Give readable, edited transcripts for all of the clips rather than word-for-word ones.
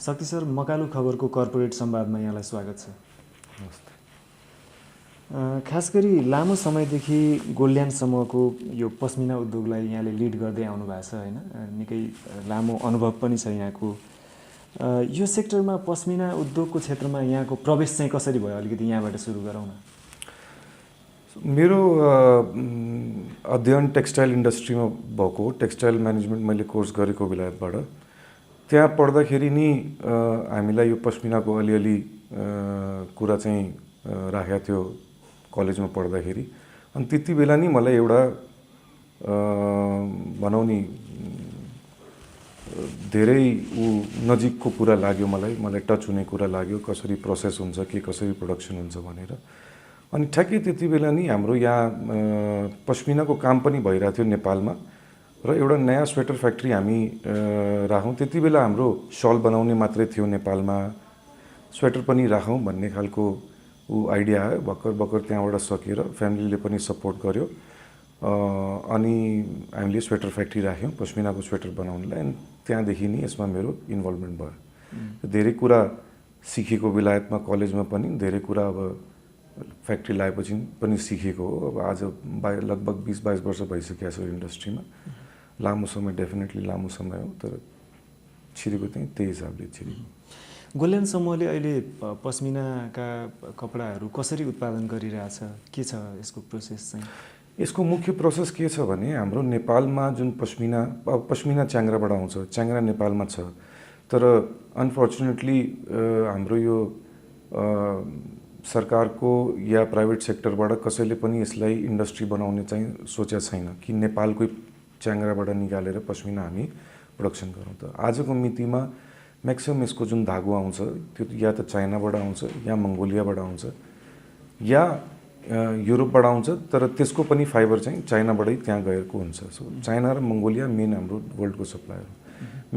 शक्ति सर, मकालु खबरको कर्पोरेट संवादमा यहाँलाई स्वागत छ। नमस्ते। खास गरी लामो समयदेखि गोल्यान्ड समूहको यो पस्मिना उद्योगलाई यहाँले लिड गर्दै आउनु भएको छ हैन? निकै लामो अनुभव पनि छ यहाँको। यो सेक्टरमा पस्मिना उद्योगको क्षेत्रमा यहाँको प्रवेश चाहिँ कसरी भयो? अलिकति यहाँबाट सुरु गरौँ न। मेरो अध्ययन टेक्सटाइल इन्डस्ट्रीमा भएको, टेक्सटाइल म्यानेजमेन्ट मैले कोर्स गरेको बेलायतबाट। त्यहाँ पढ्दाखेरि नि हामीलाई यो पस्मिनाको अलिअलि कुरा चाहिँ राखेको थियो कलेजमा पढ्दाखेरि। अनि त्यति बेला नि मलाई एउटा भनौँ नि धेरै नजिकको कुरा लाग्यो, मलाई टच हुने कुरा लाग्यो, कसरी प्रोसेस हुन्छ, के कसरी प्रोडक्सन हुन्छ भनेर। अनि ठ्याक्कै त्यति बेला नि हाम्रो यहाँ पस्मिनाको काम पनि भइरहेको थियो नेपालमा, र एउटा नयाँ स्वेटर फ्याक्ट्री हामी राखौँ। त्यति बेला हाम्रो सल बनाउने मात्रै थियो नेपालमा, स्वेटर पनि राखौँ भन्ने खालको आइडिया आयो। भर्खर त्यहाँबाट सकेर फ्यामिलीले पनि सपोर्ट गर्यो। अनि हामीले स्वेटर फ्याक्ट्री राख्यौँ पस्मिनाको स्वेटर बनाउनलाई। अनि त्यहाँदेखि नि यसमा मेरो इन्भल्भमेन्ट भयो। धेरै कुरा सिकेको बेलायतमा, कलेजमा पनि धेरै कुरा अब फ्याक्ट्री लगाएपछि पनि सिकेको हो। अब आज लगभग 20-22 वर्ष भइसकेको छ इन्डस्ट्रीमा। लामो समय, डेफिनेटली लामो समय हो, तर छिरेको त्यही हिसाबले छिरेको। गोल्यान्ड समूहले अहिले पस्मिनाका कपडाहरू कसरी उत्पादन गरिरहेछ? के छ यसको प्रोसेस चाहिँ? यसको मुख्य प्रोसेस के छ भने, हाम्रो नेपालमा जुन पस्मिना च्याङ्ग्राबाट आउँछ। च्याङ्ग्रा नेपालमा छ, तर अनफर्चुनेटली हाम्रो यो सरकारको या प्राइभेट सेक्टरबाट कसैले पनि यसलाई इन्डस्ट्री बनाउने चाहिँ सोचेको छैन कि नेपालकै च्याङ्ग्राबाट निकालेर पस्मिना हामी प्रोडक्सन गरौँ। त आजको मितिमा म्याक्सिमम यसको जुन धागो आउँछ त्यो या त चाइनाबाट आउँछ, या मङ्गोलियाबाट आउँछ, या युरोपबाट आउँछ। तर त्यसको पनि फाइबर चाहिँ चाइनाबाटै त्यहाँ गएको हुन्छ। सो चाइना र मङ्गोलिया मेन हाम्रो वर्ल्डको सप्लायर हो।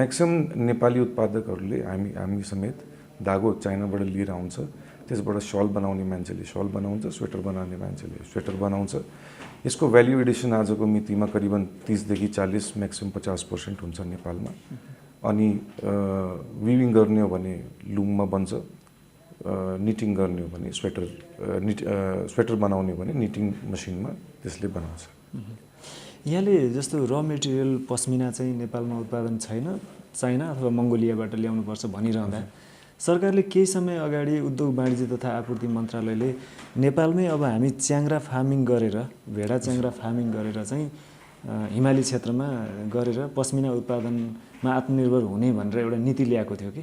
म्याक्सिमम नेपाली उत्पादकहरूले हामी समेत धागो चाइनाबाट लिएर आउँछ। त्यसबाट सल बनाउने मान्छेले सल बनाउँछ, स्वेटर बनाउने मान्छेले स्वेटर बनाउँछ। यसको भ्याल्यु एडिसन आजको मितिमा करिबन 30 देखि 40, म्याक्सिमम 50% हुन्छ नेपालमा। अनि विभिङ गर्ने हो भने लुममा बन्छ, निटिङ गर्ने हो भने स्वेटर बनाउने हो भने निटिङ मसिनमा त्यसले बनाउँछ। यहाँले जस्तो र मेटेरियल पस्मिना चाहिँ नेपालमा उत्पादन छैन, चाइना अथवा मङ्गोलियाबाट ल्याउनुपर्छ भनिरहँदा सरकारले केही समय अगाडि उद्योग वाणिज्य तथा आपूर्ति मन्त्रालयले नेपालमै अब हामी च्याङ्ग्रा फार्मिङ गरेर, भेडा च्याङ्ग्रा फार्मिङ गरेर चाहिँ हिमाली क्षेत्रमा गरेर पस्मिना उत्पादनमा आत्मनिर्भर हुने भनेर एउटा नीति ल्याएको थियो कि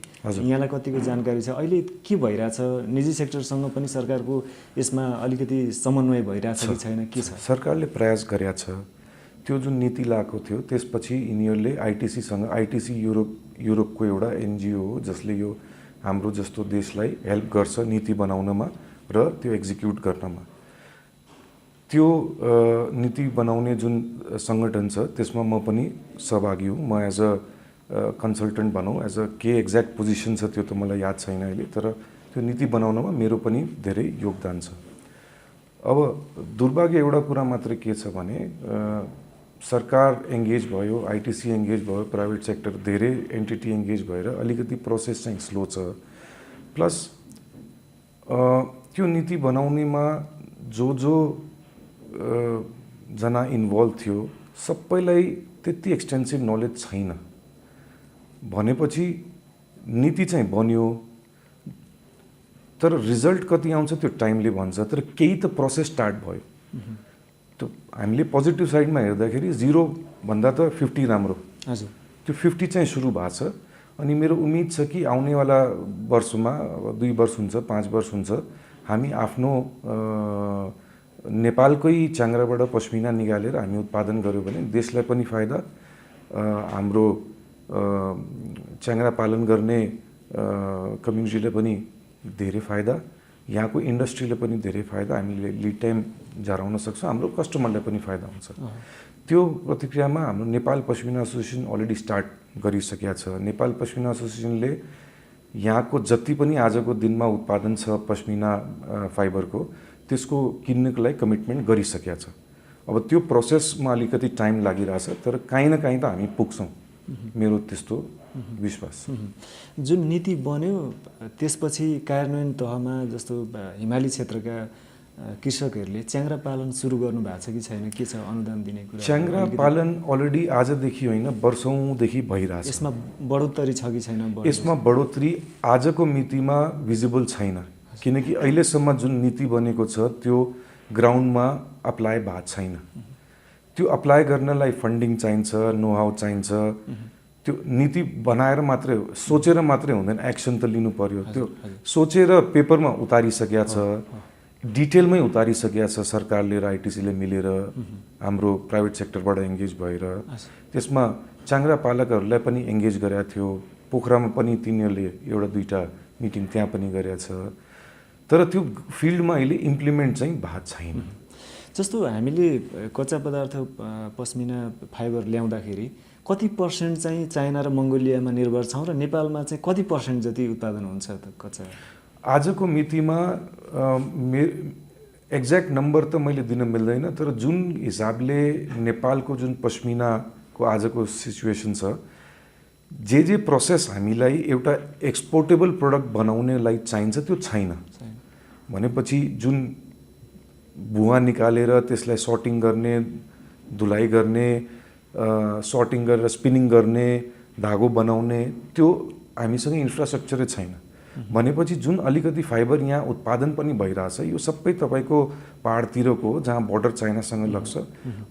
यहाँलाई कतिको जानकारी छ? अहिले के भइरहेछ? निजी सेक्टरसँग पनि सरकारको यसमा अलिकति समन्वय भइरहेछ कि छैन, के छ? सरकारले प्रयास गरेको छ। त्यो जुन नीति ल्याएको थियो त्यसपछि यिनीहरूले आइटिसीसँग, आइटिसी युरोपको एउटा एनजिओ हो जसले यो हाम्रो जस्तो देशलाई हेल्प गर्छ नीति बनाउनमा र त्यो एक्जिक्युट गर्नमा। त्यो नीति बनाउने जुन सङ्गठन छ त्यसमा म पनि सहभागी हुँ। म एज अ कन्सल्टेन्ट भनौँ, एज अ के एक्ज्याक्ट पोजिसन छ त्यो त मलाई याद छैन अहिले, तर त्यो नीति बनाउनमा मेरो पनि धेरै योगदान छ। अब दुर्भाग्य एउटा कुरा मात्रै के छ भने, सरकार एङ्गेज भयो, आइटिसी एङ्गेज भयो, प्राइभेट सेक्टर धेरै एन्टिटी एङ्गेज भएर अलिकति प्रोसेस चाहिँ स्लो छ। प्लस त्यो नीति बनाउनेमा जो जना इन्भल्भ थियो सबैलाई त्यति एक्सटेन्सिभ नलेज छैन। भनेपछि नीति चाहिँ बन्यो, तर रिजल्ट कति आउँछ त्यो टाइमले भन्छ, तर केही त प्रोसेस स्टार्ट भयो। त्यो हामीले पोजिटिभ साइडमा हेर्दाखेरि 0 भन्दा त 50 राम्रो। हजुर, त्यो 50 चाहिँ सुरु भएको छ। अनि मेरो उम्मिद छ कि आउनेवाला वर्षमा 2 वर्ष हुन्छ, 5 वर्ष हुन्छ, हामी आफ्नो नेपालकै च्याङ्ग्राबाट पस्मिना निकालेर हामी उत्पादन गऱ्यौँ भने देशलाई पनि फाइदा, हाम्रो च्याङ्ग्रा पालन गर्ने कम्युनिटीलाई पनि धेरै फाइदा, यहाँको इन्डस्ट्रीले पनि धेरै फाइदा, हामीले लिड टाइम झराउन सक्छौँ, हाम्रो कस्टमरलाई पनि फाइदा हुन्छ। त्यो प्रतिक्रियामा हाम्रो Nepal pashmina association already start गरिसकेको छ। नेपाल पस्मिना एसोसिएसनले यहाँको जति पनि आजको दिनमा उत्पादन छ पस्मिना फाइबरको, त्यसको किन्नको लागि कमिटमेन्ट गरिसकेको छ। अब त्यो प्रोसेसमा अलिकति टाइम लागिरहेछ, तर काहीँ न काहीँ त हामी पुग्छौँ, मेरो त्यस्तो विश्वास छ। जुन नीति बन्यो त्यसपछि कार्यान्वयन तहमा जस्तो हिमाली क्षेत्रका कृषकहरूले च्याङ्ग्रा पालन सुरु गर्नु भएको छ कि छैन, के छ अनुदान दिने कुरा? च्याङ्ग्रा पालन अलरेडी आजदेखि होइन वर्षौँदेखि भइरहेछ। यसमा बढोत्तरी छ कि छैन? यसमा बढोत्तरी आजको मितिमा भिजिबल छैन, किनकि अहिलेसम्म जुन नीति बनेको छ त्यो ग्राउन्डमा अप्लाई भएको छैन। त्यो अप्लाई गर्नलाई फन्डिङ चाहिन्छ, नो हाउ चाहिन्छ। त्यो नीति बनाएर मात्रै सोचेर मात्रै हुँदैन, एक्सन त लिनु पर्यो। त्यो सोचेर पेपरमा उतारिसकेका छ, डिटेलमै उतारिसकेका छ सरकारले र आइटिसीले मिलेर, हाम्रो प्राइभेट सेक्टरबाट एङ्गेज भएर। त्यसमा च्याङ्ग्रा पालकहरूलाई पनि एङ्गेज गरेका थियो। पोखरामा पनि तिनीहरूले एउटा दुईटा मिटिङ त्यहाँ पनि गरेका छ, तर त्यो फिल्डमा अहिले इम्प्लिमेन्ट चाहिँ भएको छैन। जस्तो हामीले कच्चा पदार्थ पस्मिना फाइबर ल्याउँदाखेरि कति पर्सेन्ट चाहिँ चाइना र मङ्गोलियामा निर्भर छौँ र नेपालमा चाहिँ कति पर्सेन्ट जति उत्पादन हुन्छ त कच्चा? आजको मितिमा एक्ज्याक्ट नम्बर त मैले दिन मिल्दैन, तर जुन हिसाबले नेपालको जुन पस्मिनाको आजको सिचुएसन छ, जे प्रोसेस हामीलाई एउटा एक्सपोर्टेबल प्रडक्ट बनाउनेलाई चाहिन्छ त्यो छैन भनेपछि जुन भुवा निकालेर त्यसलाई सर्टिङ गर्ने, धुलाइ गर्ने, सर्टिङ गरेर स्पिनिङ गर्ने, धागो बनाउने, त्यो हामीसँग इन्फ्रास्ट्रक्चरै छैन भनेपछि जुन अलिकति फाइबर यहाँ उत्पादन पनि भइरहेछ यो सबै तपाईँको पहाडतिरको जहाँ बोर्डर चाइनासँग लाग्छ,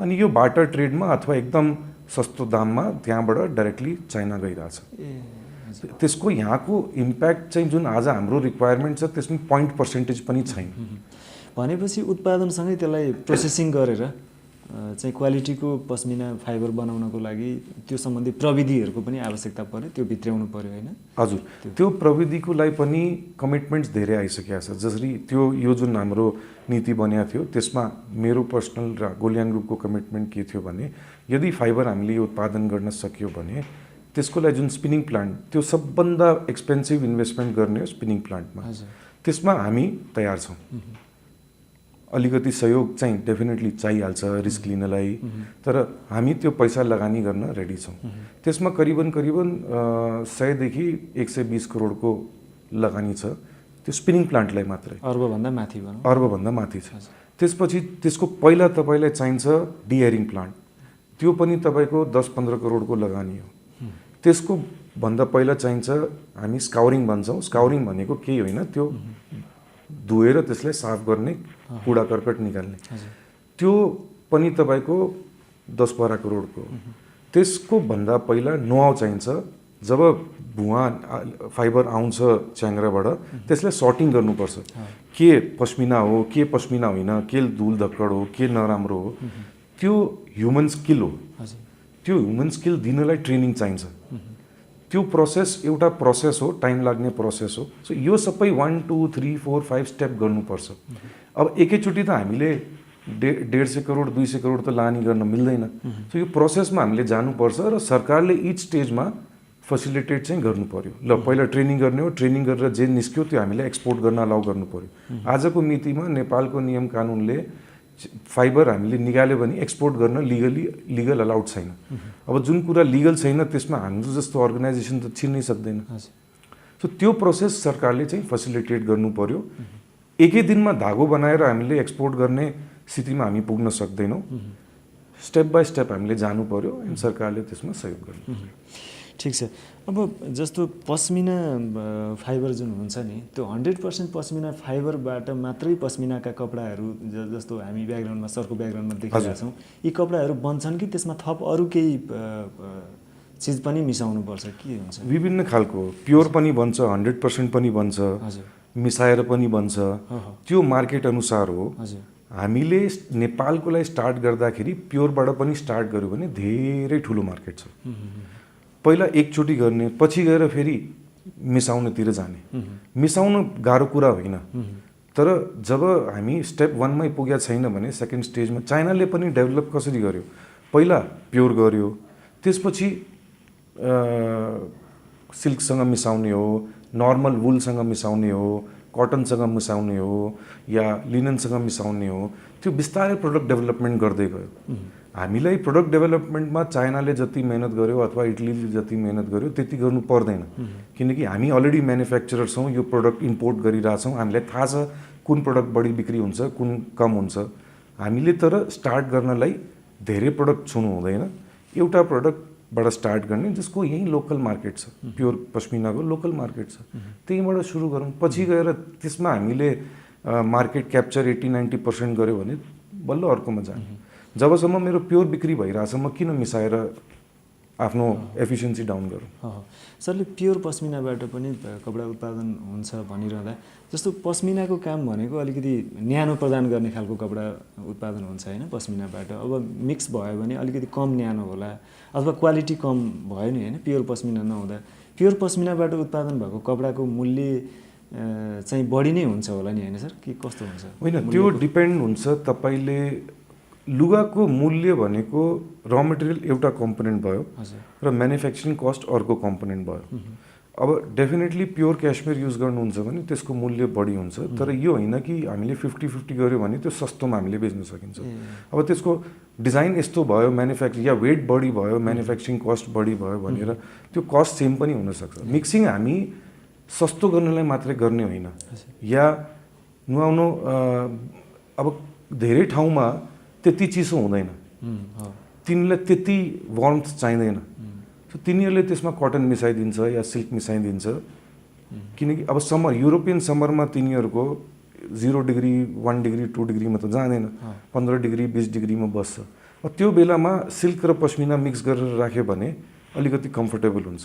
अनि यो बार्टर ट्रेडमा अथवा एकदम सस्तो दाममा त्यहाँबाट डाइरेक्टली चाइना गइरहेछ। त्यसको यहाँको इम्प्याक्ट चाहिँ जुन आज हाम्रो रिक्वायरमेन्ट छ त्यसमा 0.% पनि छैन। भनेपछि उत्पादनसँगै त्यसलाई प्रोसेसिङ गरेर चाहिँ क्वालिटीको पस्मिना फाइबर बनाउनको लागि त्यो सम्बन्धी प्रविधिहरूको पनि आवश्यकता पर्यो, त्यो भित्र्याउनु पर्यो होइन? हजुर, त्यो प्रविधिको लागि पनि कमिटमेन्ट्स धेरै आइसकेको छ। जसरी त्यो यो जुन हाम्रो नीति बनेको थियो त्यसमा मेरो पर्सनल र गोलियान ग्रुपको कमिटमेन्ट के थियो भने यदि फाइबर हामीले यो उत्पादन गर्न सक्यो भने त्यसको लागि जुन स्पिनिङ प्लान्ट, त्यो सबभन्दा एक्सपेन्सिभ इन्भेस्टमेन्ट गर्ने हो स्पिनिङ प्लान्टमा, त्यसमा हामी तयार छौँ। अलिकति सहयोग चाहिँ डेफिनेटली चाहिहाल्छ रिस्क लिनलाई, तर हामी त्यो पैसा लगानी गर्न रेडी छौँ। त्यसमा करिबन 100 देखि 120 करोडको लगानी छ त्यो स्पिनिङ प्लान्टलाई मात्रै। अर्बभन्दा माथि भनौँ, अर्बभन्दा माथि छ। त्यसपछि त्यसको पहिला तपाईँलाई चाहिन्छ डिएयरिङ प्लान्ट, त्यो पनि तपाईँको 10-15 करोडको लगानी हो। त्यसको भन्दा पहिला चाहिन्छ हामी स्काउरिङ भन्छौँ। स्काउरिङ भनेको केही होइन, त्यो धोएर त्यसलाई साफ गर्ने, कुडा कर्कट निकाल्ने, त्यो पनि तपाईँको 10-12 करोडको। त्यसको भन्दा पहिला नोहाउ चाहिन्छ। जब भुवा फाइबर आउँछ च्याङ्ग्राबाट त्यसलाई सर्टिङ गर्नुपर्छ, के पस्मिना हो के पस्मिना होइन, के धुल धक्कड हो के नराम्रो हो, त्यो ह्युमन स्किल हो। त्यो ह्युमन स्किल दिनलाई ट्रेनिङ चाहिन्छ। त्यो प्रोसेस एउटा प्रोसेस हो, टाइम लाग्ने प्रोसेस हो। सो यो सबै 1, 2, 3, 4, 5 स्टेप गर्नुपर्छ। अब एकैचोटि त हामीले 150 करोड 200 करोड त लानी गर्न मिल्दैन। सो यो प्रोसेसमा हामीले जानुपर्छ र सरकारले इच स्टेजमा फेसिलिटेट चाहिँ गर्नु पर्यो। ल पहिला ट्रेनिङ गर्ने हो, ट्रेनिङ गरेर जे निस्क्यो त्यो हामीले एक्सपोर्ट गर्न अलाउ गर्नु पर्यो। आजको मितिमा नेपालको नियम कानुनले फाइबर हामीले निकाल्यो भने एक्सपोर्ट गर्न लिगल अलाउड छैन। अब जुन कुरा लिगल छैन त्यसमा हाम्रो जस्तो अर्गनाइजेसन त छिर्नै सक्दैन। सो त्यो प्रोसेस सरकारले चाहिँ फेसिलिटेट गर्नु पर्यो। एकै दिनमा धागो बनाएर हामीले एक्सपोर्ट गर्ने स्थितिमा हामी पुग्न सक्दैनौँ। स्टेप बाई स्टेप हामीले जानु पर्यो अनि सरकारले त्यसमा सहयोग गर्नु पर्यो। ठिक छ। अब जस्तो पस्मिना फाइबर जुन हुन्छ नि त्यो 100% पस्मिना फाइबरबाट मात्रै पस्मिनाका कपडाहरू जस्तो हामी ब्याकग्राउन्डमा सरको ब्याकग्राउन्डमा देखिरहेका छौँ, यी कपडाहरू बन्छन् कि त्यसमा थप अरू केही चिज पनि मिसाउनु पर्छ, के हुन्छ? विभिन्न खालको प्योर पनि बन्छ, 100% पनि बन्छ, मिसाएर पनि बन्छ। त्यो मार्केट अनुसार हो। हामीले नेपालको लागि स्टार्ट गर्दाखेरि प्योरबाट पनि स्टार्ट गर्यो भने धेरै ठुलो मार्केट छ। पहिला एकचोटि गर्ने, पछि गएर फेरि मिसाउनतिर जाने। मिसाउन गाह्रो कुरा होइन, तर जब हामी स्टेप 1 मै पुगेका छैन भने सेकेन्ड स्टेजमा चाइनाले पनि डेभलप कसरी गर्यो, पहिला प्योर गर्यो, त्यसपछि सिल्कसँग मिसाउने हो, नर्मल वुलसँग मिसाउने हो, कटनसँग मिसाउने हो या लिननसँग मिसाउने हो, त्यो बिस्तारै प्रोडक्ट डेभलपमेन्ट गर्दै गयो। हामीलाई प्रोडक्ट डेभलपमेन्टमा चाइनाले जति मेहनत गर्यो अथवा इटलीले जति मेहनत गर्यो त्यति गर्नु पर्दैन, किनकि हामी अलरेडी म्यानुफ्याक्चरर छौँ, यो प्रोडक्ट इम्पोर्ट गरिरहेछौँ, हामीलाई थाहा छ कुन प्रोडक्ट बढी बिक्री हुन्छ कुन कम हुन्छ। हामीले तर स्टार्ट गर्नलाई धेरै प्रोडक्ट छुनु हुँदैन, एउटा प्रोडक्टबाट स्टार्ट गर्ने जसको यहीँ लोकल मार्केट छ, प्योर पश्मिनाको लोकल मार्केट छ, त्यहीँबाट सुरु गरौँ। पछि गएर त्यसमा हामीले मार्केट क्याप्चर 80-90% गऱ्यो भने बल्ल अर्कोमा जाने। जबसम्म मेरो प्योर बिक्री भइरहेछ म किन मिसाएर आफ्नो एफिसियन्सी डाउन गरौँ। सरले प्योर पस्मिनाबाट पनि कपडा उत्पादन हुन्छ भनिरहँदा, जस्तो पस्मिनाको काम भनेको अलिकति न्यानो प्रदान गर्ने खालको कपडा उत्पादन हुन्छ होइन पस्मिनाबाट। अब मिक्स भयो भने अलिकति कम न्यानो होला अथवा क्वालिटी कम भयो नि होइन प्योर पस्मिना नहुँदा। प्योर पस्मिनाबाट उत्पादन भएको कपडाको मूल्य चाहिँ बढी नै हुन्छ होला नि होइन सर, कि कस्तो हुन्छ? होइन, त्यो डिपेन्ड हुन्छ। तपाईँले लुगाको मूल्य भनेको र मटेरियल एउटा कम्पोनेन्ट भयो र म्यानुफ्याक्चरिङ कस्ट अर्को कम्पोनेन्ट भयो। अब डेफिनेटली प्योर क्यासमेयर युज गर्नुहुन्छ भने त्यसको मूल्य बढी हुन्छ, तर यो होइन कि हामीले 50-50 गऱ्यो भने त्यो सस्तोमा हामीले बेच्न सकिन्छ। अब त्यसको डिजाइन यस्तो भयो, म्यानुफ्याक्चरिङ या वेट बढी भयो, म्यानुफ्याक्चरिङ कस्ट बढी भयो भनेर त्यो कस्ट सेम पनि हुनसक्छ। मिक्सिङ हामी सस्तो गर्नलाई मात्रै गर्ने होइन, या नुहाउनु अब धेरै ठाउँमा त्यति चिसो हुँदैन, तिनीलाई त्यति वार्मथ चाहिँदैन, तिनीहरूले त्यसमा कटन मिसाइदिन्छ या सिल्क मिसाइदिन्छ, किनकि अब समर युरोपियन समरमा तिनीहरूको 0 डिग्री 1 डिग्री 2 डिग्रीमा त जाँदैन, 15 डिग्री 20 डिग्रीमा बस्छ। त्यो बेलामा सिल्क र पश्मिना मिक्स गरेर राख्यो भने अलिकति कम्फर्टेबल हुन्छ।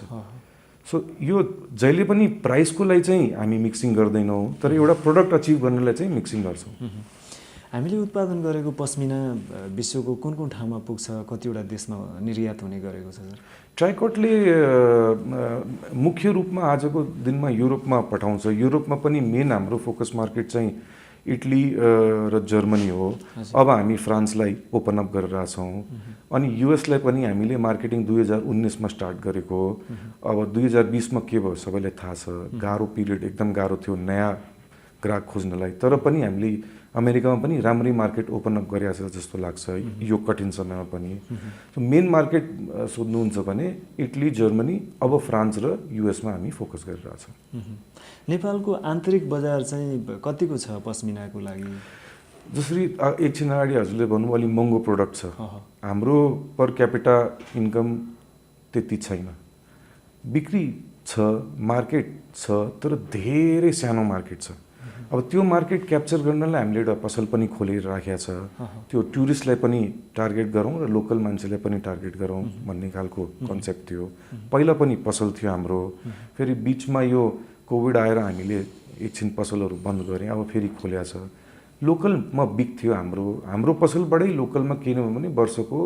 सो यो जहिले पनि प्राइसको लागि चाहिँ हामी मिक्सिङ गर्दैनौँ, तर एउटा प्रोडक्ट अचिभ गर्नलाई चाहिँ मिक्सिङ गर्छौँ। हामीले उत्पादन गरेको पस्मिना विश्वको कुन कुन ठाउँमा पुग्छ, कतिवटा देशमा निर्यात हुने गरेको छ सर? ट्राइकटले मुख्य रूपमा आजको दिनमा युरोपमा पठाउँछ। युरोपमा पनि मेन हाम्रो फोकस मार्केट चाहिँ इटली र जर्मनी हो। अब हामी फ्रान्सलाई ओपन अप गरेर छौँ, अनि युएसलाई पनि हामीले मार्केटिङ 2019 मा स्टार्ट गरेको हो। अब 2020 मा के भयो सबैलाई थाहा छ, गाह्रो पिरियड, एकदम गाह्रो थियो नयाँ ग्राहक खोज्नलाई, तर पनि हामीले अमेरिकामा पनि राम्रै मार्केट ओपन अप गरेको छ जस्तो लाग्छ यो कठिन समयमा पनि। मेन मार्केट सोध्नुहुन्छ भने इटली, जर्मनी, अब फ्रान्स र युएसमा हामी फोकस गरिरहेछौँ। नेपालको आन्तरिक बजार चाहिँ कतिको छ पस्मिनाको लागि? जसरी एकछिन अगाडि हजुरले भन्नु अलिक महँगो प्रोडक्ट छ, हाम्रो पर क्यापिटा इन्कम त्यति छैन। बिक्री छ, मार्केट छ, तर धेरै सानो मार्केट छ। अब त्यो मार्केट क्याप्चर गर्नलाई हामीले एउटा पसल पनि खोलेर राखेको छ। त्यो टुरिस्टलाई पनि टार्गेट गरौँ र लोकल मान्छेलाई पनि टार्गेट गरौँ भन्ने खालको कन्सेप्ट थियो। पहिला पनि पसल थियो हाम्रो, फेरि बिचमा यो कोभिड आएर हामीले एकछिन पसलहरू बन्द गऱ्यौँ, अब फेरि खोल्या छ। लोकलमा बिक्थ्यो हाम्रो पसलबाटै लोकलमा किन भने वर्षको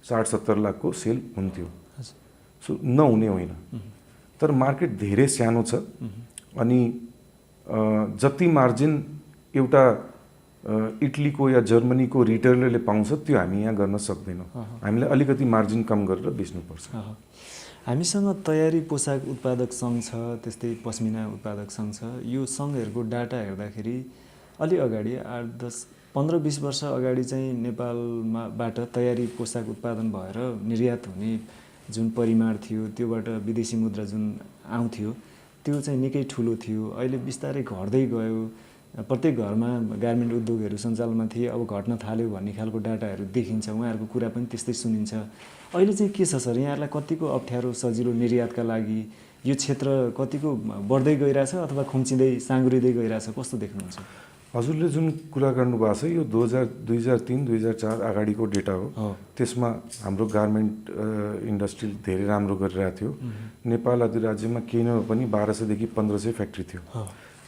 60-70 लाखको सेल हुन्थ्यो। सो नहुने होइन, तर मार्केट धेरै सानो छ, अनि जति मार्जिन एउटा इटलीको या जर्मनीको रिटेलरले पाउँछ त्यो हामी यहाँ गर्न सक्दैनौँ। हामीलाई अलिकति मार्जिन कम गरेर बेच्नुपर्छ। हामीसँग तयारी पोसाक उत्पादक सङ्घ छ, त्यस्तै पस्मिना उत्पादक सङ्घ छ। यो सङ्घहरूको डाटा हेर्दाखेरि अलि अगाडि 8-10-15-20 वर्ष अगाडि चाहिँ नेपालबाट तयारी पोसाक उत्पादन भएर निर्यात हुने जुन परिमाण थियो, त्योबाट विदेशी मुद्रा जुन आउँथ्यो त्यो चाहिँ निकै ठुलो थियो। अहिले बिस्तारै घट्दै गयो, प्रत्येक घरमा गार्मेन्ट उद्योगहरू सञ्चालनमा थिए, अब घट्न थाल्यो भन्ने खालको डाटाहरू देखिन्छ। उहाँहरूको कुरा पनि त्यस्तै सुनिन्छ। अहिले चाहिँ के छ सर, यहाँहरूलाई कतिको अप्ठ्यारो सजिलो निर्यातका लागि यो क्षेत्र कतिको बढ्दै गइरहेछ अथवा खुम्चिँदै साँगुरिँदै गइरहेछ, कस्तो देख्नुहुन्छ? हजुरले जुन कुरा गर्नुभएको छ यो 2003-2004 अगाडिको डेटा हो। त्यसमा हाम्रो गार्मेन्ट इन्डस्ट्री धेरै राम्रो गरिरहेको थियो। नेपाल अधिराज्यमा केही नभए पनि 1200 देखि 1500 फ्याक्ट्री थियो।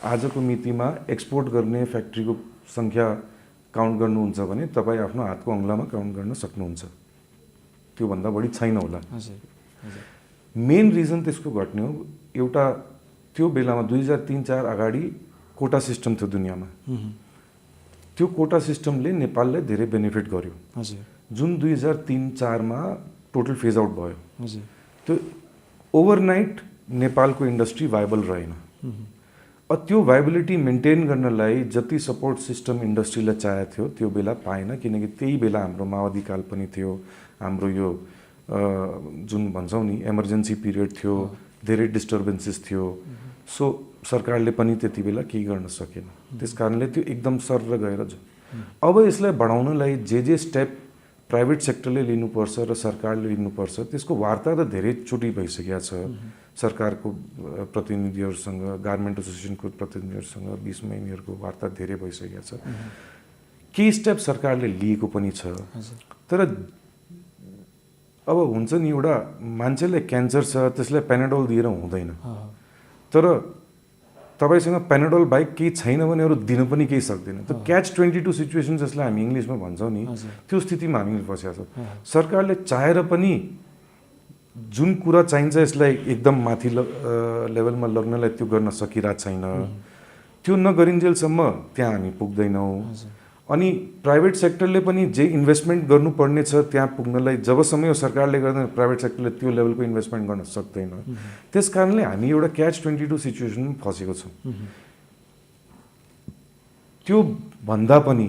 आजको मितिमा एक्सपोर्ट गर्ने फ्याक्ट्रीको सङ्ख्या काउन्ट गर्नुहुन्छ भने तपाईँ आफ्नो हातको औँलामा काउन्ट गर्न सक्नुहुन्छ, त्योभन्दा बढी छैन होला। मेन रिजन त्यसको घट्ने हो, एउटा त्यो बेलामा 2003-04 अगाडि कोटा सिस्टम थियो दुनियाँमा। त्यो कोटा सिस्टमले नेपाललाई धेरै बेनिफिट गर्यो, जुन 2003-04 मा टोटल फेज आउट भयो। त्यो ओभरनाइट नेपालको इन्डस्ट्री भाइबल रहेन। त्यो भाइबिलिटी मेन्टेन गर्नलाई जति सपोर्ट सिस्टम इन्डस्ट्रीलाई चाहिएको थियो त्यो बेला पाएन, किनकि त्यही बेला हाम्रो माओवादी काल पनि थियो, हाम्रो यो जुन भन्छौँ नि इमर्जेन्सी पिरियड थियो, धेरै डिस्टर्बेन्सेस थियो। सो सरकारले पनि त्यति बेला केही गर्न सकेन, त्यस कारणले त्यो एकदम सर्र गएर अब यसलाई बढाउनलाई जे स्टेप प्राइभेट सेक्टरले लिनुपर्छ र सरकारले लिनुपर्छ त्यसको वार्ता त धेरैचोटि भइसकेको छ। सरकारको प्रतिनिधिहरूसँग, गार्मेन्ट एसोसिएसनको प्रतिनिधिहरूसँग 20 महिनाहरूको वार्ता धेरै भइसकेको छ। केही स्टेप सरकारले लिएको पनि छ। तर अब हुन्छ नि, एउटा मान्छेलाई क्यान्सर छ, त्यसलाई पेनाडोल दिएर हुँदैन। तर तपाईसँग पेनाडोल बाहेक केही छैन भने अरू दिन पनि केही सक्दैन। त क्याच 22 सिचुएसन जसलाई हामी इङ्ग्लिसमा भन्छौँ नि, त्यो स्थितिमा हामी फसेका छौँ। सरकारले चाहेर पनि जुन कुरा चाहिन्छ यसलाई एकदम माथि लेभलमा लग्नलाई त्यो गर्न सकिरहेको छैन। त्यो नगरिन्जेलसम्म त्यहाँ हामी पुग्दैनौँ। अनि प्राइभेट सेक्टरले पनि जे इन्भेस्टमेन्ट गर्नुपर्ने छ त्यहाँ पुग्नलाई जबसम्म यो सरकारले गर्दैन, प्राइभेट सेक्टरले त्यो लेभलको इन्भेस्टमेन्ट गर्न सक्दैन। त्यस कारणले हामी एउटा क्याच 22 सिचुएसनमा फसेको छौँ। त्यो भन्दा पनि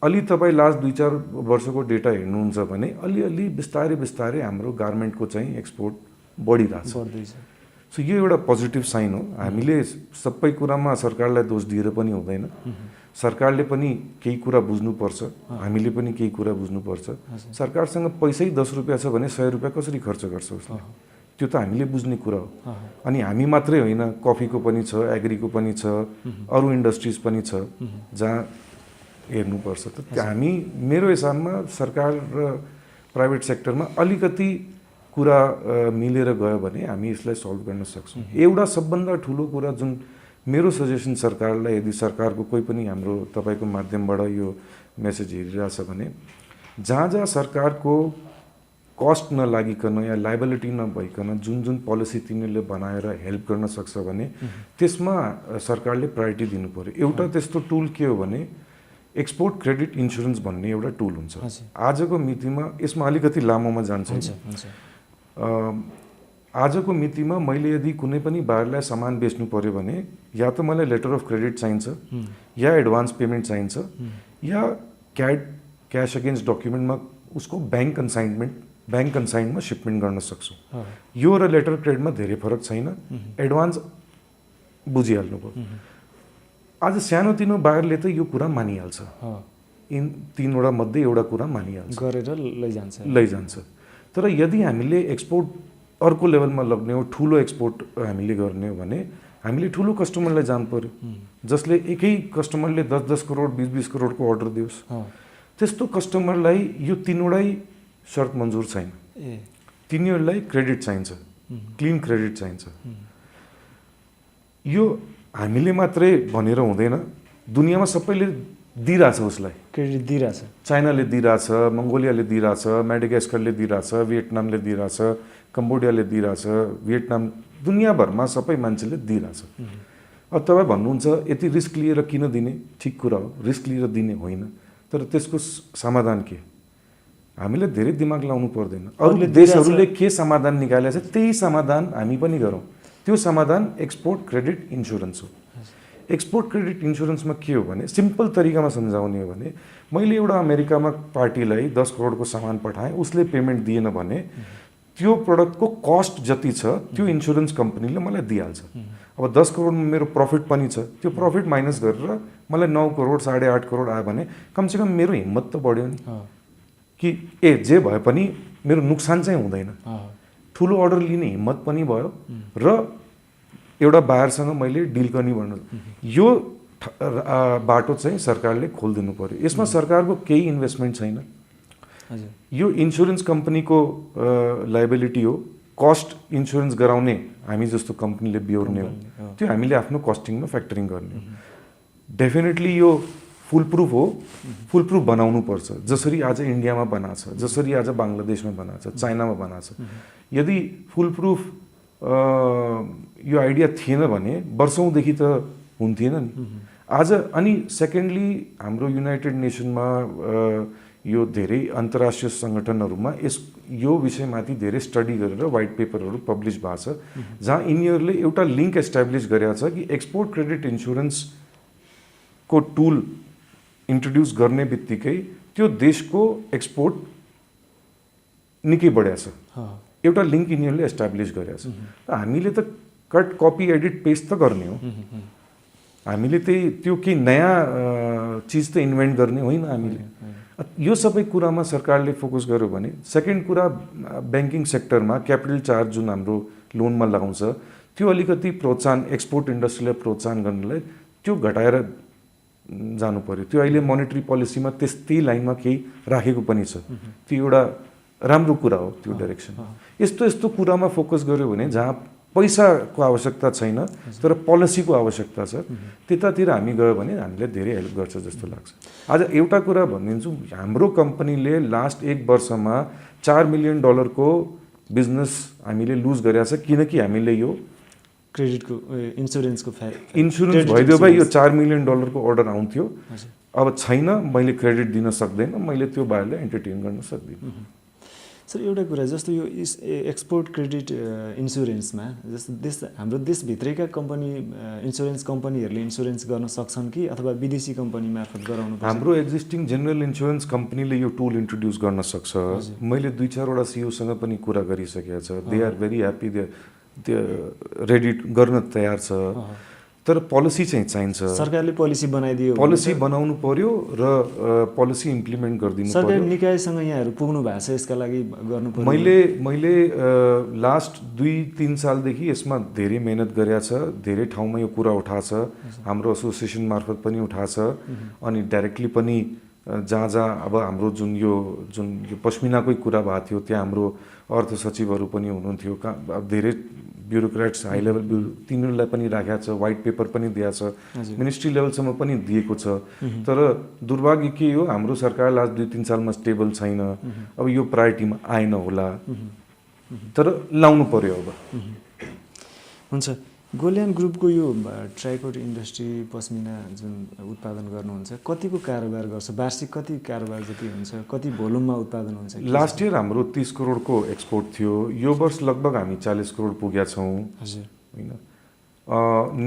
अलि तपाईँ लास्ट 2-4 वर्षको डेटा हेर्नुहुन्छ भने अलिअलि बिस्तारै बिस्तारै हाम्रो गार्मेन्टको चाहिँ एक्सपोर्ट बढिरहेछ। सो यो एउटा पोजिटिभ साइन हो। हामीले सबै कुरामा सरकारलाई दोष दिएर पनि हुँदैन। सरकारले पनि केही कुरा बुझ्नुपर्छ, हामीले पनि केही कुरा बुझ्नुपर्छ। सरकारसँग पैसै 10 रुपियाँ छ भने 100 रुपियाँ कसरी खर्च गर्छ उसले, त्यो त हामीले बुझ्ने कुरा हो। अनि हामी मात्रै होइन, कफीको पनि छ, एग्रीको पनि छ, अरू इन्डस्ट्रिज पनि छ जहाँ हेर्नुपर्छ। त हामी मेरो हिसाबमा सरकार र प्राइभेट सेक्टरमा अलिकति कुरा मिलेर गयो भने हामी यसलाई सल्भ गर्न सक्छौँ। एउटा सबभन्दा ठुलो कुरा जुन मेरो सजेसन सरकारलाई, यदि सरकारको कोही पनि हाम्रो तपाईँको माध्यमबाट यो मेसेज हेरिरहेछ भने, जहाँ जहाँ सरकारको कस्ट नलागिकन या लाइबिलिटी नभइकन जुन जुन पोलिसी तिनीहरूले बनाएर हेल्प गर्न सक्छ भने त्यसमा सरकारले प्रायोरिटी दिनु पर्यो। एउटा त्यस्तो टुल के हो भने एक्सपोर्ट क्रेडिट इन्सुरेन्स भन्ने एउटा टुल हुन्छ। आजको मितिमा यसमा अलिकति लामोमा जान्छ। आजको मितिमा मैले यदि कुनै पनि बाहिरलाई सामान बेच्नु पर्यो भने या त मलाई लेटर अफ क्रेडिट चाहिन्छ, या एडभान्स पेमेन्ट चाहिन्छ, या क्यास अगेन्स्ट डकुमेन्टमा उसको ब्याङ्क कन्साइनमा सिपमेन्ट गर्न सक्छु। यो र लेटर क्रेडिटमा धेरै फरक छैन। एडभान्स बुझिहाल्नु भयो। आज सानोतिनो बाहिरले त यो कुरा मानिहाल्छ, इन 3वटा मध्ये एउटा कुरा मानिहाल्छ, गरेर लैजान्छ। तर यदि हामीले एक्सपोर्ट अर्को लेभलमा लग्ने हो, ठुलो एक्सपोर्ट हामीले गर्ने हो भने हामीले ठुलो कस्टमरलाई जानु पर्यो, जसले एकै कस्टमरले 10-10 करोड 20-20 करोडको अर्डर दियोस्। त्यस्तो कस्टमरलाई यो 3वटै शर्त मन्जुर छैन। तिनीहरूलाई क्रेडिट चाहिन्छ, क्लिन क्रेडिट चाहिन्छ। यो हामीले मात्रै भनेर हुँदैन, दुनियाँमा सबैले दिइरहेछ, उसलाई क्रेडिट दिइरहेछ। चाइनाले दिइरहेछ, मङ्गोलियाले दिइरहेछ, मेडागास्करले दिइरहेछ, भियतनामले दिइरहेछ, कम्बोडियाले दिइरहेछ, भियतनाम, दुनियाँभरमा सबै मान्छेले दिइरहेछ। अब तपाईँ भन्नुहुन्छ यति रिस्क लिएर किन दिने? ठिक कुरा हो, रिस्क लिएर दिने होइन, तर त्यसको समाधान के? हामीले धेरै दिमाग लाउनु पर्दैन। अरू देशहरूले के समाधान निकालेको छ त्यही समाधान हामी पनि गरौँ। त्यो समाधान एक्सपोर्ट क्रेडिट इन्सुरेन्स हो। एक्सपोर्ट क्रेडिट इन्सुरेन्समा के हो भने, सिम्पल तरिकामा सम्झाउने हो भने, मैले एउटा अमेरिकामा पार्टीलाई 10 करोडको सामान पठाएँ, उसले पेमेन्ट दिएन भने त्यो प्रडक्टको कस्ट जति छ त्यो इन्सुरेन्स कम्पनीले मलाई दिइहाल्छ। अब 10 करोडमा मेरो प्रफिट पनि छ, त्यो प्रफिट माइनस गरेर मलाई 9 करोड 8.5 करोड आयो भने कमसेकम मेरो हिम्मत त बढ्यो नि, कि जे भए पनि मेरो नोक्सान चाहिँ हुँदैन। ठुलो अर्डर लिने हिम्मत पनि भयो र एउटा बायरसँग मैले डिल गर्ने भन्नु, यो बाटो चाहिँ सरकारले खोलिदिनु पर्यो। यसमा सरकारको केही इन्भेस्टमेन्ट छैन। यो इन्सुरेन्स कम्पनीको लाइबिलिटी हो। कस्ट इन्सुरेन्स गराउने हामी जस्तो कम्पनीले बिहोर्ने हो, त्यो हामीले आफ्नो कस्टिङमा फ्याक्टरिङ गर्ने हो। डेफिनेटली यो फुल प्रुफ हो, फुल प्रुफ बनाउनु पर्छ। जसरी आज इन्डियामा बनाएको छ, जसरी आज बङ्गलादेशमा बनाएको छ, चाइनामा बनाएको छ। यदि फुल प्रुफ यो आइडिया थिएन भने वर्षौँदेखि त हुन्थेन नि। आज अनि सेकेन्डली हाम्रो युनाइटेड नेसनमा यो धेरै अन्तर्राष्ट्रिय सङ्गठनहरूमा यो विषयमाथि धेरै स्टडी गरेर व्हाइट पेपरहरू पब्लिस भएको छ जहाँ यिनीहरूले एउटा लिङ्क एस्टाब्लिस गरेको छ कि एक्सपोर्ट क्रेडिट इन्सुरेन्सको टुल इन्ट्रोड्युस गर्ने बित्तिकै त्यो देशको एक्सपोर्ट निकै बढ्या छ। एउटा लिङ्क यिनीहरूले एस्टाब्लिस गरेको छ। हामीले त कट कपी एडिट पेस्ट त गर्ने हो, हामीले त्यो केही नयाँ चिज त इन्भेन्ट गर्ने होइन हामीले। यो सबै कुरामा सरकारले फोकस गर्यो भने, सेकेन्ड कुरा ब्याङ्किङ सेक्टरमा क्यापिटल चार्ज जुन हाम्रो लोनमा लगाउँछ त्यो अलिकति प्रोत्साहन, एक्सपोर्ट इन्डस्ट्रीलाई प्रोत्साहन गर्नलाई त्यो घटाएर जानु पर्यो। त्यो अहिले मोनेटरी पोलिसीमा त्यही लाइनमा केही राखेको पनि छ, त्यो एउटा राम्रो कुरा हो त्यो डाइरेक्सन। यस्तो कुरामा फोकस गर्यो भने जहाँ पैसाको आवश्यकता छैन तर पोलिसीको आवश्यकता छ त्यतातिर हामी गयो भने हामीलाई धेरै हेल्प गर्छ जस्तो लाग्छ। आज एउटा कुरा भनिदिन्छु, हाम्रो कम्पनीले लास्ट 1 वर्षमा $4 मिलियन को बिजनेस हामीले लुज गरेको छ किनकि हामीले यो क्रेडिटको इन्सुरेन्सको इन्सुरेन्स भइदियो भए यो $4 मिलियन को अर्डर आउँथ्यो। अब छैन, मैले क्रेडिट दिन सक्दैन, मैले त्यो भाइलाई एन्टरटेन गर्न सक्दिनँ। सर एउटा कुरा, जस्तो यो एक्सपोर्ट क्रेडिट इन्सुरेन्समा जस्तो हाम्रो देशभित्रैका कम्पनी इन्सुरेन्स कम्पनीहरूले इन्सुरेन्स गर्न सक्छन् कि अथवा विदेशी कम्पनी मार्फत गराउनु पर्छ? हाम्रो एक्जिस्टिङ जेनरल इन्सुरेन्स कम्पनीले यो टुल इन्ट्रोड्युस गर्न सक्छ। मैले 2-4 वटा सिओसँग पनि कुरा गरिसकेको छ। दे आर भेरी ह्याप्पी, त्यो रेडी गर्न तयार छ। तर पोलिसी चाहिँ चाहिन्छ। सरकारले पोलिसी बनाइदियो, पोलिसी बनाउनु पर्यो र पोलिसी इम्प्लिमेन्ट गरिदिनु पर्यो। सरकारी निकायसँग यहाँहरू पुग्नु भएको छ यसका लागि गर्नु पर्यो? मैले लास्ट 2-3 सालदेखि यसमा धेरै मेहनत गरेको छ। धेरै ठाउँमा यो कुरा उठाएको छ, हाम्रो एसोसिएसन मार्फत पनि उठाएको छ अनि डाइरेक्टली पनि जहाँ अब हाम्रो जुन यो पश्मिनाकै कुरा भएको थियो त्यहाँ हाम्रो अर्थ सचिवहरू पनि हुनुहुन्थ्यो। धेरै ब्युरोक्रेट्स हाई लेभल तिनीहरूलाई पनि राखेको छ, व्हाइट पेपर पनि दिएको छ, मिनिस्ट्री लेभलसम्म पनि दिएको छ। तर दुर्भाग्य के हो, हाम्रो सरकार लास्ट 2-3 सालमा स्टेबल छैन। अब यो प्रायोरिटीमा आएन होला, तर लाउनु पर्यो अब। हुन्छ। गोल्यान्ड ग्रुपको यो ट्राइकोट इन्डस्ट्री पश्मिना जुन उत्पादन गर्नुहुन्छ, कतिको कारोबार गर्छ? वार्षिक कति कारोबार जति हुन्छ? कति भोल्युममा उत्पादन हुन्छ? लास्ट इयर हाम्रो 30 करोडको एक्सपोर्ट थियो। यो वर्ष लगभग हामी 40 करोड पुगेका छौँ होइन।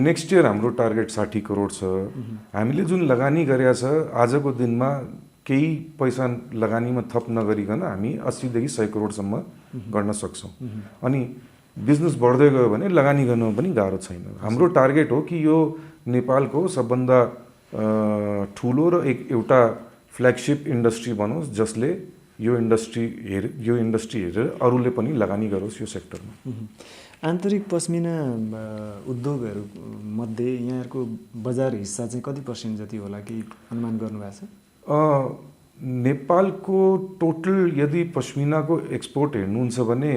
नेक्स्ट इयर हाम्रो टार्गेट 60 करोड छ। हामीले जुन लगानी गरेका छ आजको दिनमा केही पैसा लगानीमा थप नगरिकन हामी 80 देखि 100 करोडसम्म गर्न सक्छौँ। अनि बिजनेस बढ्दै गयो भने लगानी गर्नमा पनि गाह्रो छैन। हाम्रो टार्गेट हो कि यो नेपालको सबभन्दा ठुलो र एउटा फ्ल्यागशिप इन्डस्ट्री बनोस् जसले यो इन्डस्ट्री हेरेर अरूले पनि लगानी गरोस् यो सेक्टरमा। आन्तरिक पश्मिना उद्योगहरू मध्ये यहाँहरूको बजार हिस्सा चाहिँ कति % जति होला कि अनुमान गर्नुभएको छ? नेपालको टोटल यदि पश्मिनाको एक्सपोर्ट हेर्नुहुन्छ भने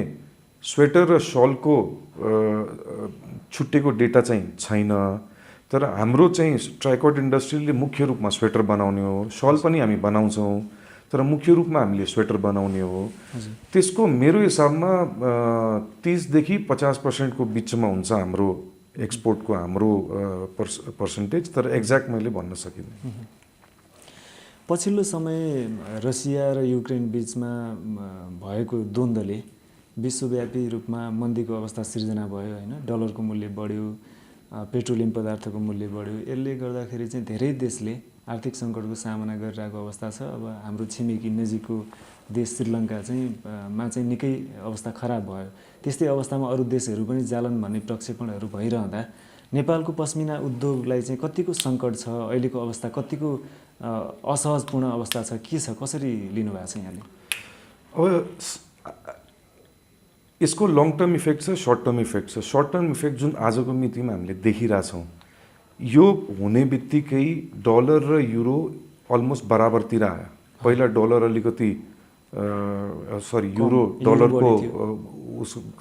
स्वेटर र सलको छुट्टेको डेटा चाहिँ छैन। तर हाम्रो चाहिँ ट्राइकोट इन्डस्ट्रीले मुख्य रूपमा स्वेटर बनाउने हो, सल पनि हामी बनाउँछौँ तर मुख्य रूपमा हामीले स्वेटर बनाउने हो। त्यसको मेरो हिसाबमा 30 देखि 50% को बिचमा हुन्छ हाम्रो एक्सपोर्टको हाम्रो पर्सेन्टेज, तर एक्ज्याक्ट मैले भन्न सकिनँ। पछिल्लो समय रसिया र युक्रेन बीचमा भएको द्वन्द्वले विश्वव्यापी रूपमा मन्दीको अवस्था सिर्जना भयो होइन। डलरको मूल्य बढ्यो, पेट्रोलियम पदार्थको मूल्य बढ्यो। यसले गर्दाखेरि चाहिँ धेरै देशले आर्थिक सङ्कटको सामना गरिरहेको अवस्था छ। अब हाम्रो छिमेकी नजिकको देश श्रीलङ्का चाहिँ निकै अवस्था खराब भयो। त्यस्तै अवस्थामा अरू देशहरू पनि जालान् भन्ने प्रक्षेपणहरू भइरहँदा नेपालको पश्मिना उद्योगलाई चाहिँ कतिको सङ्कट छ, अहिलेको अवस्था कतिको असहजपूर्ण अवस्था छ, के छ, कसरी लिनुभएको छ यहाँले? अब यसको लङ टर्म इफेक्ट छ, सर्ट टर्म इफेक्ट छ। सर्ट टर्म इफेक्ट जुन आजको मितिमा हामीले देखिरहेछौँ, यो हुने बित्तिकै डलर र युरो अलमोस्ट बराबरतिर आयो। पहिला डलर अलिकति युरो डलरको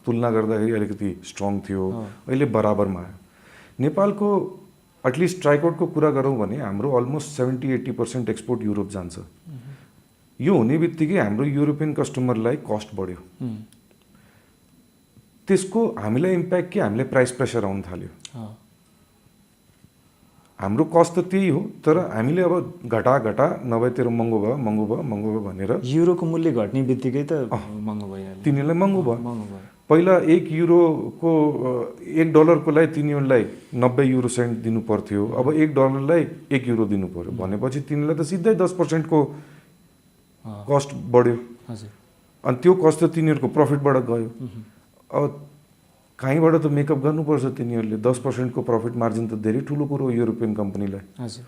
तुलना गर्दाखेरि अलिकति स्ट्रङ थियो, अहिले बराबरमा आयो। नेपालको एटलिस्ट ट्राइकोटको कुरा गरौँ भने हाम्रो अलमोस्ट 70-80% एक्सपोर्ट युरोप जान्छ। यो हुने बित्तिकै हाम्रो युरोपियन कस्टमरलाई कस्ट बढ्यो। त्यसको हामीलाई इम्प्याक्ट के, हामीलाई प्राइस प्रेसर आउन थाल्यो। हाम्रो कस्ट त त्यही हो, तर हामीले अब घटा नभए तेरो महँगो भयो भनेर युरोको मूल्य घट्ने बित्तिकै त महँगो भइहाल्यो, तिनीहरूलाई महँगो भयो। महँगो भयो। पहिला $1 लागि तिनीहरूलाई 90 युरो सेन्ट दिनु पर्थ्यो, अब $1लाई €1 दिनु पर्यो भनेपछि तिनीहरूलाई त सिधै 10% को कस्ट बढ्यो। हजुर। अनि त्यो कस्ट त तिनीहरूको प्रफिटबाट गयो। अब कहीँबाट त मेकअप गर्नुपर्छ तिनीहरूले। 10% को प्रफिट मार्जिन त धेरै ठुलो कुरो हो युरोपियन कम्पनीलाई। हजुर।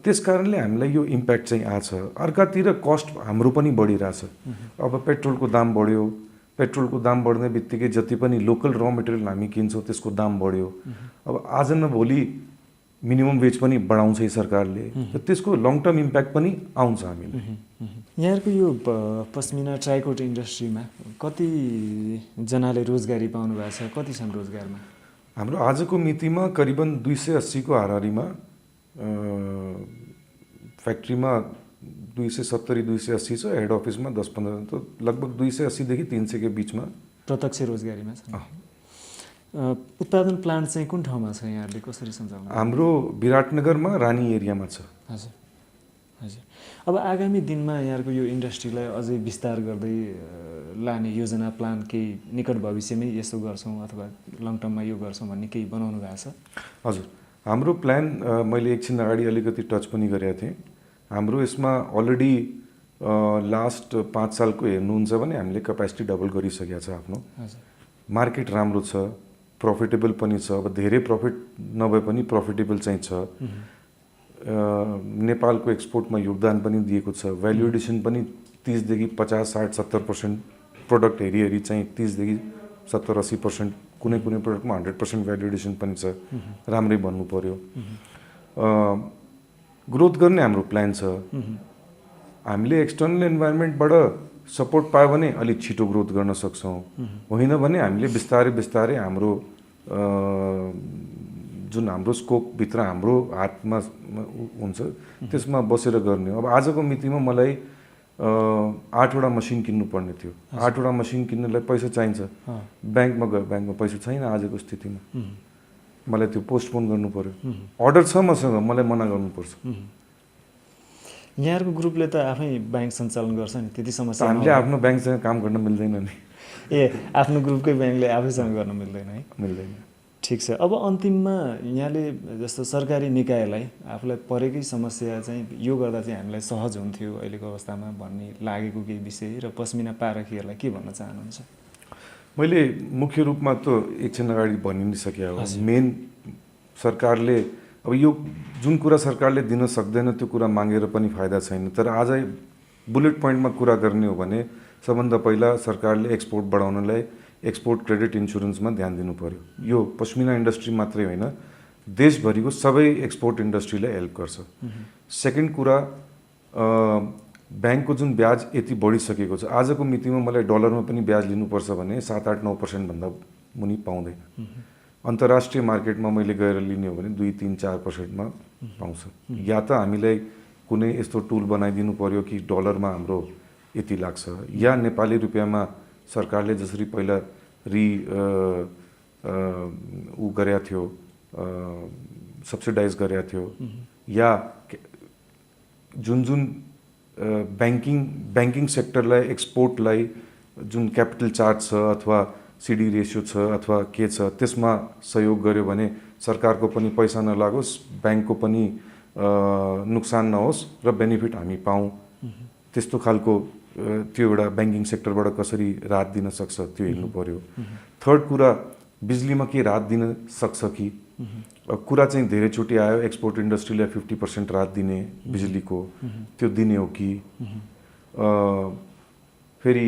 त्यस कारणले हामीलाई यो इम्प्याक्ट चाहिँ आछ। अर्कातिर कस्ट हाम्रो पनि बढिरहेछ। अब पेट्रोलको दाम बढ्यो, पेट्रोलको दाम बढ्ने बित्तिकै जति पनि लोकल र मेटेरियल हामी किन्छौँ त्यसको दाम बढ्यो। अब आज न भोलि मिनिमम वेज पनि बढाउँछ सरकारले, र त्यसको लङ टर्म इम्प्याक्ट पनि आउँछ हामीलाई। यहाँहरूको यो पस्मिना ट्राइकोट इन्डस्ट्रीमा कतिजनाले रोजगारी पाउनु भएको छ, कति छन् रोजगारमा? हाम्रो आजको मितिमा करिबन 280 को हाराहारीमा, फ्याक्ट्रीमा 270-280 छ, हेड अफिसमा 10-15, त लगभग 280 देखि 300 के बिचमा प्रत्यक्ष रोजगारीमा छ। उत्पादन प्लान्ट चाहिँ कुन ठाउँमा छ, यहाँहरूले कसरी सञ्चालन? हाम्रो विराटनगरमा रानी एरियामा छ। हजुर हजुर। अब आगामी दिनमा यहाँहरूको यो इन्डस्ट्रीलाई अझै विस्तार गर्दै लाने योजना, प्लान केही निकट भविष्यमै यसो गर्छौँ अथवा लङ टर्ममा यो गर्छौँ भन्ने केही बनाउनु भएको छ? हजुर, हाम्रो प्लान मैले एकछिन अगाडि अलिकति टच पनि गरेको थिएँ। हाम्रो यसमा अलरेडी लास्ट 5 सालको हेर्नुहुन्छ भने हामीले क्यापेसिटी डबल गरिसकेको छ आफ्नो। मार्केट राम्रो छ, प्रफिटेबल पनि छ। अब धेरै प्रफिट नभए पनि प्रफिटेबल चाहिँ छ। नेपालको एक्सपोर्टमा योगदान पनि दिएको छ। भ्याल्यु एडिसन पनि 30 देखि 50, 60, 70% प्रोडक्ट हेरी चाहिँ 30 देखि 70-80%, कुनै प्रोडक्टमा 100% भ्याल्यु एडिसन पनि छ। राम्रै भन्नु पर्यो। ग्रोथ गर्ने हाम्रो प्लान छ। हामीले एक्सटर्नल इन्भाइरोमेन्टबाट सपोर्ट पायो भने अलिक छिटो ग्रोथ गर्न सक्छौँ, होइन भने हामीले बिस्तारै हाम्रो जुन हाम्रो स्कोपभित्र हाम्रो हातमा हुन्छ त्यसमा बसेर गर्ने हो। अब आजको मितिमा मलाई 8वटा मसिन किन्नुपर्ने थियो। 8वटा मसिन किन्नलाई पैसा चाहिन्छ। ब्याङ्कमा गयो, ब्याङ्कमा पैसा छैन आजको स्थितिमा, मलाई त्यो पोस्टपोन गर्नु पर्यो। अर्डर छ मसँग, मलाई मना गर्नुपर्छ। यहाँहरूको ग्रुपले त आफै ब्याङ्क सञ्चालन गर्छ नि, त्यति समस्या? हामीले आफ्नो ब्याङ्कसँग काम गर्न मिल्दैन नि। आफ्नो ग्रुपकै ब्याङ्कले आफैसँग गर्न मिल्दैन है? मिल्दैन। ठिक छ। अब अन्तिममा यहाँले जस्तो सरकारी निकायलाई आफूलाई परेकै समस्या चाहिँ यो गर्दा चाहिँ हामीलाई सहज हुन्थ्यो अहिलेको अवस्थामा भन्ने लागेको केही विषय र पस्मिना पारखीहरूलाई के भन्न चाहनुहुन्छ? मैले मुख्य रूपमा त एकछिन अगाडि भनि नै सके हो। मेन सरकारले अब यो जुन कुरा सरकारले दिन सक्दैन त्यो कुरा मागेर पनि फाइदा छैन। तर आज बुलेट पोइन्टमा कुरा गर्ने हो भने सबभन्दा पहिला सरकारले एक्सपोर्ट बढाउनलाई एक्सपोर्ट क्रेडिट इन्सुरेन्समा ध्यान दिनु पर्यो। यो पस्मिना इन्डस्ट्री मात्रै होइन, देशभरिको सबै एक्सपोर्ट इन्डस्ट्रीलाई हेल्प गर्छ। सेकेन्ड कुरा, ब्याङ्कको जुन ब्याज यति बढिसकेको छ, आजको मितिमा मलाई डलरमा पनि ब्याज लिनुपर्छ भने 7-8-9% भन्दा मुनि पाउँदैन। अन्तर्राष्ट्रिय मार्केटमा मैले गएर लिने हो भने 2-3-4%मा पाउँछ। या त हामीलाई कुनै यस्तो टुल बनाइदिनु पर्यो कि डलरमा हाम्रो यति लाग्छ, या नेपाली रुपियाँमा सरकारले जसरी पहिला गरेका थियो, सब्सिडाइज गरेका थियो, या जुन ब्याङ्किङ सेक्टरलाई, एक्सपोर्टलाई जुन क्यापिटल चार्ज छ अथवा सिडी रेसियो छ अथवा के छ त्यसमा सहयोग गर्यो भने सरकारको पनि पैसा नलागोस्, ब्याङ्कको पनि नुक्सान नहोस् र बेनिफिट हामी पाऊँ। त्यस्तो खालको त्यो एउटा ब्याङ्किङ सेक्टरबाट कसरी राहत दिन सक्छ त्यो हेर्नु पर्यो। थर्ड कुरा, बिजुलीमा के राहत दिन सक्छ कि? कुरा चाहिँ धेरैचोटि आयो, एक्सपोर्ट इन्डस्ट्रीलाई 50% राहत दिने बिजुलीको, त्यो दिने हो कि? फेरि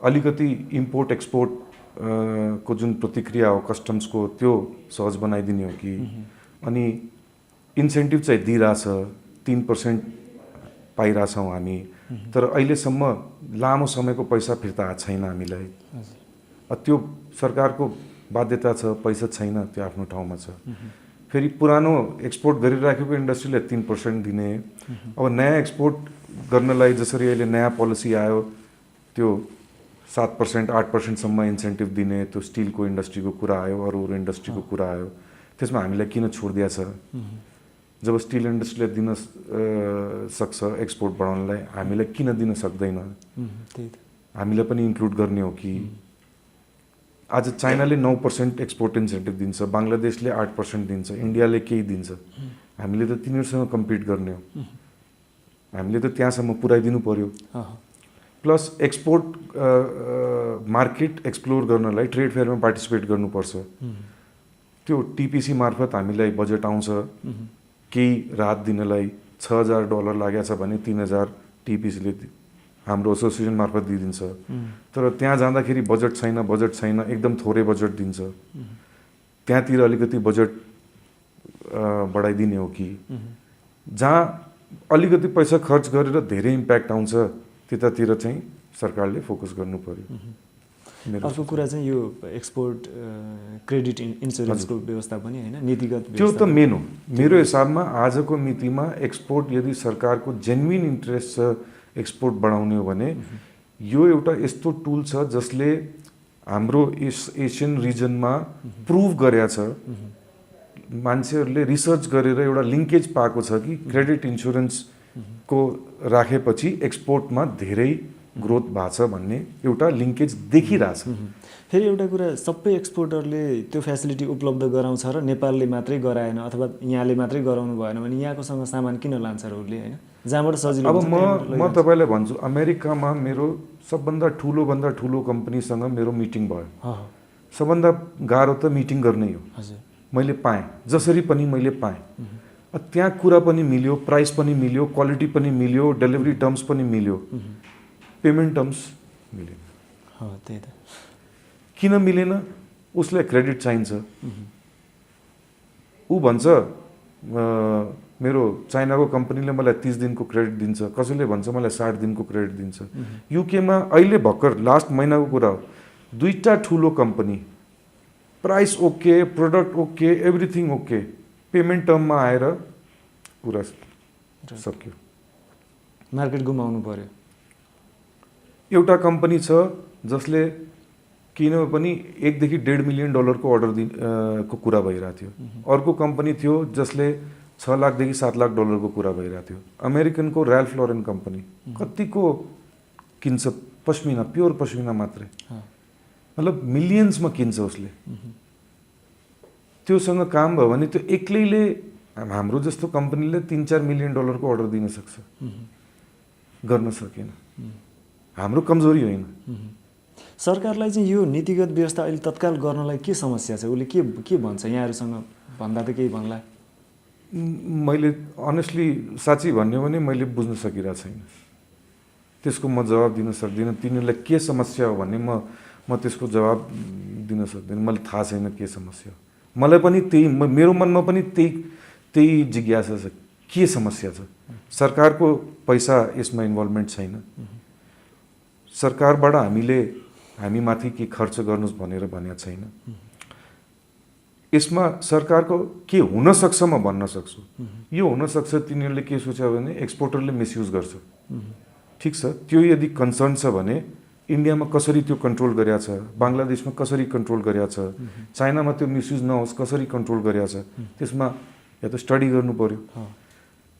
अलिकति इम्पोर्ट एक्सपोर्ट को जुन प्रतिक्रिया हो कस्टम्सको त्यो सहज बनाइदिने हो कि? अनि इन्सेन्टिभ चाहिँ दिइरहेछ, 3% पाइरहेछौँ हामी, तर अहिलेसम्म लामो समयको पैसा फिर्ता छैन हामीलाई। त्यो सरकारको बाध्यता छ, पैसा छैन, त्यो आफ्नो ठाउँमा छ। फेरि पुरानो एक्सपोर्ट गरिराखेको इन्डस्ट्रीलाई 3% दिने। अब नयाँ एक्सपोर्ट गर्नलाई जसरी अहिले नयाँ पोलिसी आयो त्यो 7%-8%सम्म इन्सेन्टिभ दिने, त्यो स्टिलको इन्डस्ट्रीको कुरा आयो, अरू इन्डस्ट्रीको कुरा आयो। त्यसमा हामीलाई किन छोड दिएको छ? जब स्टिल इन्डस्ट्रीलाई दिन सक्छ एक्सपोर्ट बढाउनलाई, हामीलाई किन दिन सक्दैन? हामीलाई पनि इन्क्लुड गर्ने हो कि? आज चाइनाले 9% एक्सपोर्ट इन्सेन्टिभ दिन्छ, बङ्गलादेशले 8% दिन्छ, इन्डियाले केही दिन्छ। हामीले त तिनीहरूसँग कम्पिट गर्ने हो, हामीले त त्यहाँसम्म पुर्याइदिनु पर्यो। प्लस एक्सपोर्ट मार्केट एक्सप्लोर गर्नलाई ट्रेड फेयरमा पार्टिसिपेट गर्नुपर्छ। त्यो टिपिसी मार्फत हामीलाई बजेट आउँछ, केही राहत दिनलाई $6,000 लागेको छ भने 3,000 टिपिसीले हाम्रो एसोसिएसन मार्फत दिइदिन्छ। तर त्यहाँ जाँदाखेरि बजेट छैन, एकदम थोरै बजेट दिन्छ। त्यहाँतिर अलिकति बजेट बढाइदिने हो कि? जहाँ अलिकति पैसा खर्च गरेर धेरै इम्प्याक्ट आउँछ त्यतातिर चाहिँ सरकारले फोकस गर्नु पर्यो। अर्को कुरा चाहिँ यो एक्सपोर्ट क्रेडिट इन्सुरेन्सको व्यवस्था पनि हैन, नीतिगत त्यो त मेन हो। मेरो हिसाबमा आजको मितिमा एक्सपोर्ट यदि सरकारको जेन्युइन इन्ट्रेस्ट छ एक्सपोर्ट बढाउने हो भने यो एउटा यस्तो टुल छ जसले हाम्रो एसियन रिजनमा प्रुभ गरेको छ, मान्छेहरूले रिसर्च गरेर एउटा लिङ्केज पाएको छ कि क्रेडिट इन्सुरेन्सको राखेपछि एक्सपोर्टमा धेरै ग्रोथ भएको छ भन्ने एउटा लिङ्केज देखिरहेछ। फेरि एउटा कुरा, सबै एक्सपोर्टरले त्यो फेसिलिटी उपलब्ध गराउँछ र नेपालले मात्रै गराएन अथवा यहाँले मात्रै गराउनु भएन भने यहाँकोसँग सामान किन लान्छ र उसले, हैन? जहाँबाट सजिलो अब म तपाईँलाई भन्छु, अमेरिकामा मेरो सबभन्दा ठुलो कम्पनीसँग मेरो मिटिङ भयो। सबभन्दा गाह्रो त मिटिङ गर्नै हो। मैले पाएँ, जसरी पनि मैले पाएँ। त्यहाँ कुरा पनि मिल्यो, प्राइस पनि मिल्यो, क्वालिटी पनि मिल्यो, डेलिभरी टर्म्स पनि मिल्यो, पेमेन्ट टर्म्स मिलेन। त्यही त। किन मिलेन? उसलाई क्रेडिट चाहिन्छ। ऊ भन्छ मेरो चाइनाको कम्पनीले मलाई 30 दिनको क्रेडिट दिन्छ, कसैले भन्छ मलाई 60 दिनको क्रेडिट दिन्छ। युकेमा अहिले भर्खर लास्ट महिनाको कुरा हो, 2टा ठुलो company, price okay, product okay, everything okay, payment टर्ममा आएर कुरा सक्यो, मार्केट गुमाउनु पर्यो। एउटा कम्पनी छ जसले किन पनि $1 देखि $1.5 मिलियन को अर्डर को कुरा भइरहेको थियो। अर्को कम्पनी थियो जसले $6 लाख देखि $7 लाख को कुरा भइरहेको थियो। अमेरिकनको रैल्फ लॉरेन कम्पनी कतिको किन्छ? पश्मिना, प्योर पश्मिना मात्रै, मतलब मिलियन्समा किन्छ उसले। त्योसँग काम भयो भने त्यो एक्लैले हाम्रो जस्तो कम्पनीले $3-4 मिलियन को अर्डर दिन सक्छ, गर्न सकेन। हाम्रो कमजोरी होइन। सरकारलाई चाहिँ यो नीतिगत व्यवस्था अहिले तत्काल गर्नलाई के समस्या छ? उसले के भन्छ? यहाँहरूसँग भन्दा त केही भन्ला? मैले अनेस्टली साँच्ची भन्यो भने मैले बुझ्न सकिरहेको छैन। त्यसको म जवाब दिन सक्दिनँ। तिनीहरूलाई के समस्या हो भन्ने म त्यसको जवाब दिन सक्दिनँ। मलाई थाहा छैन के समस्या हो। मलाई पनि त्यही, मेरो मनमा पनि त्यही जिज्ञासा छ, के समस्या छ? सरकारको पैसा यसमा इन्भल्भमेन्ट छैन। सरकारबाट हामी माथि के खर्च गर्नुहोस् भनेर भनेको छैन। यसमा सरकारको के हुन सक्छ म भन्न सक्छु। यो हुन सक्छ तिनीहरूले के सोच्यो भने एक्सपोर्टरले मिसयुज गर्छ। ठिक छ, त्यो यदि कन्सर्न छ भने इन्डियामा कसरी त्यो कन्ट्रोल गरिया छ, बङ्गलादेशमा कसरी कन्ट्रोल गरिया छ, चाइनामा त्यो मिसयुज नहोस् कसरी कन्ट्रोल गरिया छ, त्यसमा या त स्टडी गर्नु पर्यो।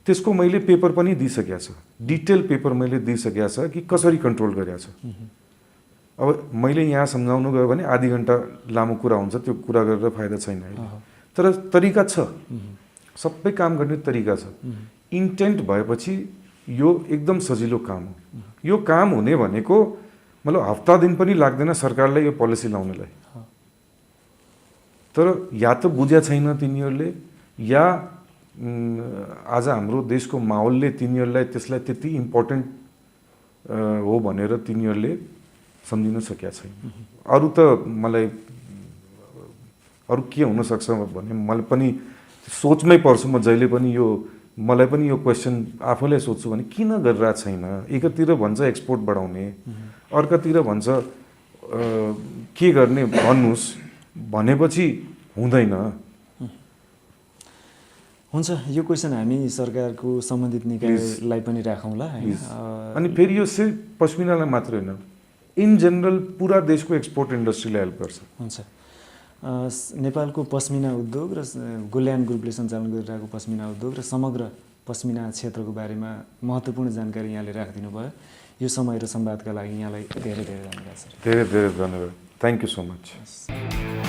त्यसको मैले पेपर पनि दिइसकेको छ, डिटेल पेपर मैले दिइसकेको छ कि कसरी कन्ट्रोल गरिया छ। अब मैले यहाँ सम्झाउनु गयो भने आधी घन्टा लामो कुरा हुन्छ, त्यो कुरा गरेर फाइदा छैन। तर तरिका छ, सबै काम गर्ने तरिका छ। इन्टेन्ट भएपछि यो एकदम सजिलो काम हो। यो काम हुने भनेको मतलब हप्ता दिन पनि लाग्दैन सरकारलाई यो पोलिसी ल्याउनलाई। तर या त बुझ्या छैन तिनीहरूले, या आज हाम्रो देशको माहौलले तिनीहरूलाई त्यसलाई त्यति इम्पोर्टेन्ट हो भनेर तिनीहरूले सम्झिन सकेका छैन। अरू त मलाई अरू के हुन सक्छ भने मलाई पनि सोचमै पर्छु। म जहिले पनि यो मलाई पनि यो क्वेसन आफूलाई सोध्छु भने किन गरिरहेको छैन? एकातिर भन्छ एक्सपोर्ट बढाउने, अर्कातिर भन्छ के गर्ने भन्नुहोस् भनेपछि हुँदैन। हुन्छ, यो क्वेसन हामी सरकारको सम्बन्धित निकायलाई पनि राखौँला। अनि फेरि यो सिर्फ पश्मिनालाई मात्र होइन, इन जनरल पुरा देशको एक्सपोर्ट इन्डस्ट्रीलाई हेल्प गर्छ। हुन्छ, नेपालको पस्मिना उद्योग र गोल्यान्ड ग्रुपले सञ्चालन गरिरहेको पस्मिना उद्योग र समग्र पस्मिना क्षेत्रको बारेमा महत्त्वपूर्ण जानकारी यहाँले राखिदिनु भयो। यो समय र संवादका लागि यहाँलाई धेरै धेरै धन्यवाद सर। धेरै धेरै धन्यवाद। Thank you so much.